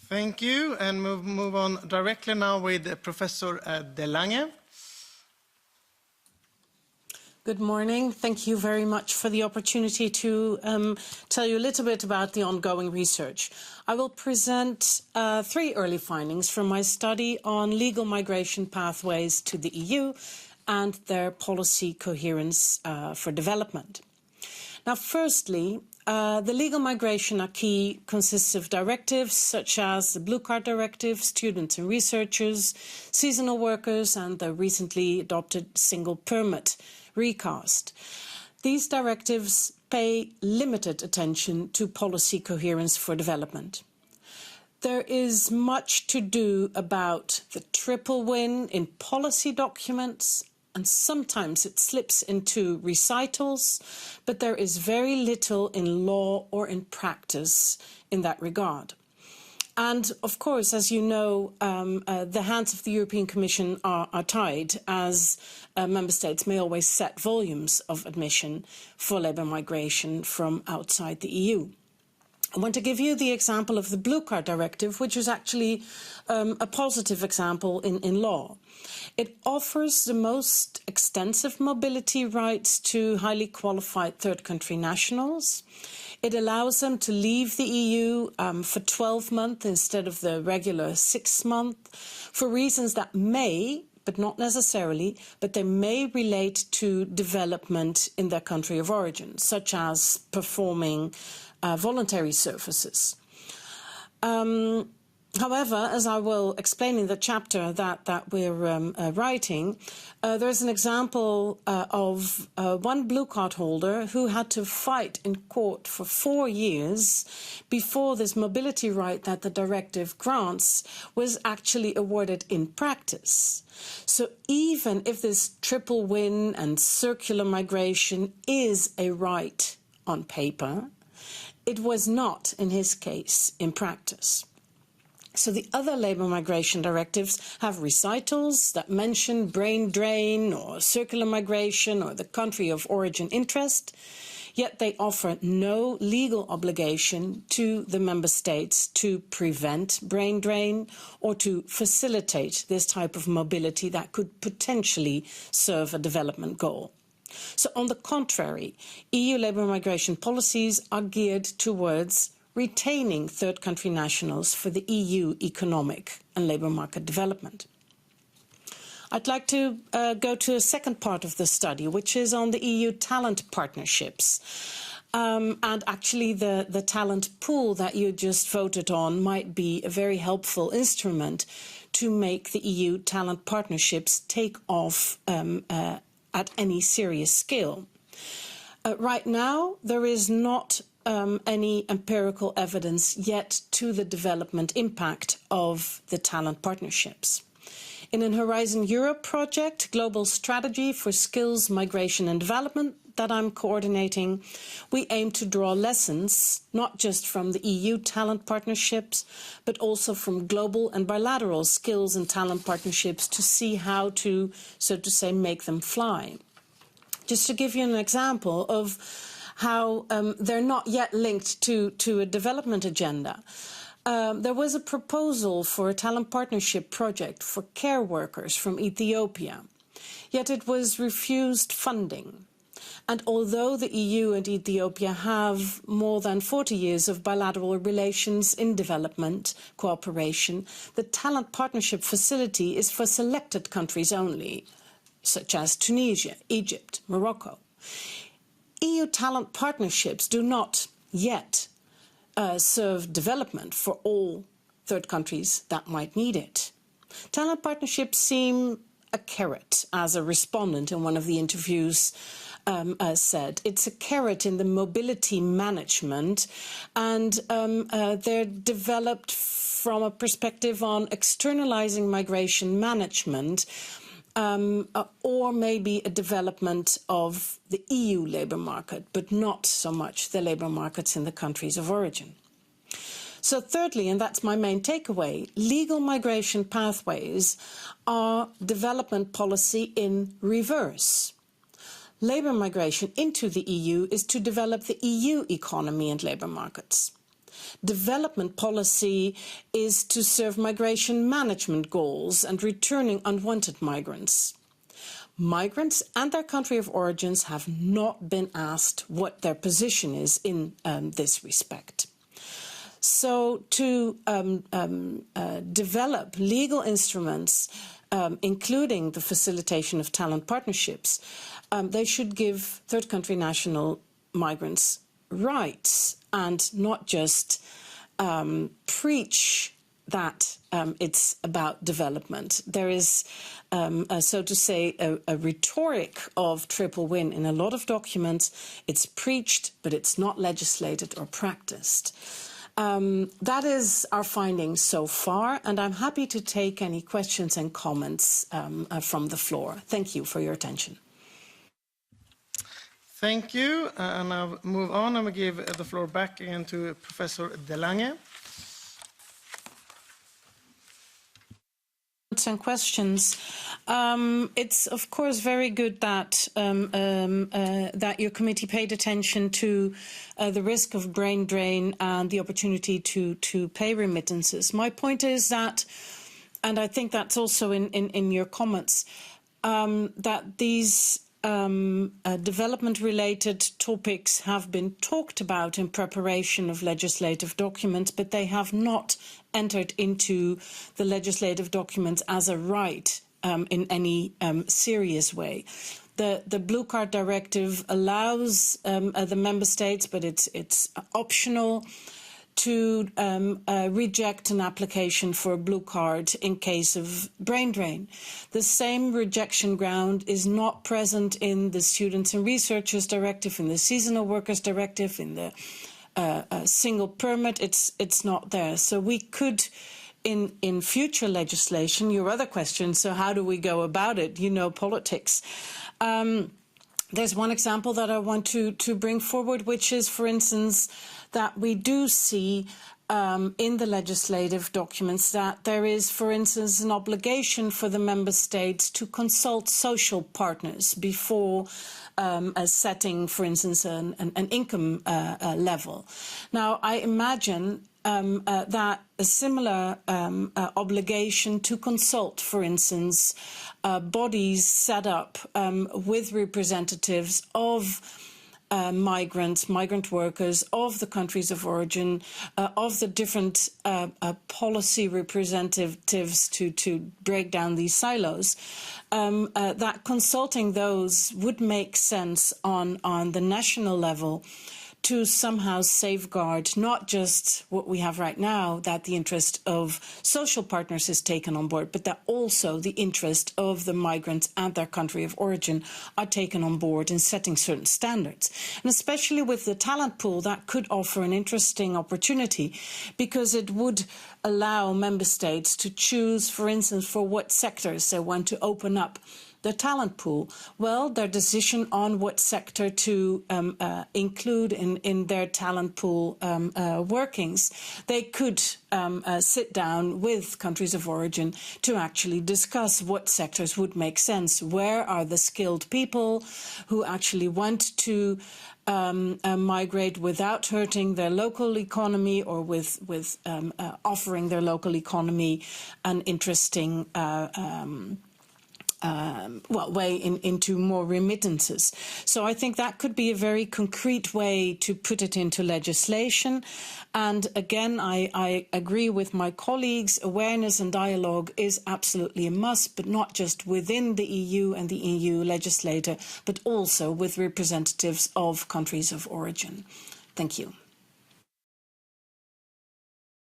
Thank you, and move on directly now with Professor De Lange. Good morning. Thank you very much for the opportunity to tell you a little bit about the ongoing research. I will present 3 early findings from my study on legal migration pathways to the EU and their policy coherence for development. Now, firstly, the legal migration acquis consists of directives such as the Blue Card Directive, students and researchers, seasonal workers, and the recently adopted single permit recast. These directives pay limited attention to policy coherence for development. There is much to do about the triple win in policy documents, and sometimes it slips into recitals, but there is very little in law or in practice in that regard. And of course, as you know, the hands of the European Commission are tied, as member states may always set volumes of admission for labour migration from outside the EU. I want to give you the example of the Blue Card Directive, which is actually a positive example in law. It offers the most extensive mobility rights to highly qualified third country nationals. It allows them to leave the EU for 12 months instead of the regular 6 months for reasons that may, but not necessarily, but they may relate to development in their country of origin, such as performing voluntary services. However, as I will explain in the chapter that we're writing, there's an example of one blue card holder who had to fight in court for 4 years before this mobility right that the directive grants was actually awarded in practice. So even if this triple win and circular migration is a right on paper, it was not, in his case, in practice. So the other labour migration directives have recitals that mention brain drain or circular migration or the country of origin interest, yet they offer no legal obligation to the member states to prevent brain drain or to facilitate this type of mobility that could potentially serve a development goal. So on the contrary, EU labour migration policies are geared towards retaining third country nationals for the EU economic and labour market development. I'd like to go to a second part of the study, which is on the EU talent partnerships. And actually the talent pool that you just voted on might be a very helpful instrument to make the EU talent partnerships take off at any serious scale. Right now, there is not any empirical evidence yet to the development impact of the talent partnerships. In an Horizon Europe project, Global Strategy for Skills, Migration and Development, that I'm coordinating, we aim to draw lessons, not just from the EU talent partnerships, but also from global and bilateral skills and talent partnerships to see how to, so to say, make them fly. Just to give you an example of how they're not yet linked to a development agenda. There was a proposal for a talent partnership project for care workers from Ethiopia, yet it was refused funding. And although the EU and Ethiopia have more than 40 years of bilateral relations in development cooperation, the talent partnership facility is for selected countries only, such as Tunisia, Egypt, Morocco. EU talent partnerships do not yet serve development for all third countries that might need it. Talent partnerships seem a carrot, as a respondent in one of the interviews said. It's a carrot in the mobility management, and they're developed from a perspective on externalizing migration management, or maybe a development of the EU labour market, but not so much the labour markets in the countries of origin. So thirdly, and that's my main takeaway, legal migration pathways are development policy in reverse. Labour migration into the EU is to develop the EU economy and labour markets. Development policy is to serve migration management goals and returning unwanted migrants. Migrants and their country of origins have not been asked what their position is in this respect. So to develop legal instruments, including the facilitation of talent partnerships, they should give third country national migrants rights and not just preach that it's about development. There is, so to say, a rhetoric of triple win in a lot of documents. It's preached, but it's not legislated or practiced. That is our findings so far, and I'm happy to take any questions and comments from the floor. Thank you for your attention. Thank you, and I'll move on and give the floor back again to Professor Lange. And questions. It's of course very good that that your committee paid attention to the risk of brain drain and the opportunity to pay remittances. My point is that, and I think that's also in your comments, that these development-related topics have been talked about in preparation of legislative documents, but they have not entered into the legislative documents as a right in any serious way. The Blue Card Directive allows the member states, but it's optional, to reject an application for a blue card in case of brain drain. The same rejection ground is not present in the Students and Researchers Directive, in the Seasonal Workers Directive, in the single permit. It's not there. So we could, in future legislation, your other question, so how do we go about it? You know, politics. There's one example that I want to bring forward, which is, for instance, that we do see in the legislative documents that there is, for instance, an obligation for the member states to consult social partners before setting, for instance, an income level. Now, I imagine that a similar obligation to consult, for instance, bodies set up with representatives of migrant workers, of the countries of origin, of the different policy representatives to break down these silos, that consulting those would make sense on the national level to somehow safeguard not just what we have right now, that the interest of social partners is taken on board, but that also the interest of the migrants and their country of origin are taken on board in setting certain standards. And especially with the talent pool, that could offer an interesting opportunity, because it would allow member states to choose, for instance, for what sectors they want to open up the talent pool. Well, their decision on what sector to include in their talent pool workings, they could sit down with countries of origin to actually discuss what sectors would make sense. Where are the skilled people who actually want to migrate without hurting their local economy, or with offering their local economy an interesting way into more remittances. So I think that could be a very concrete way to put it into legislation. And again, I agree with my colleagues, awareness and dialogue is absolutely a must, but not just within the EU and the EU legislator, but also with representatives of countries of origin. Thank you.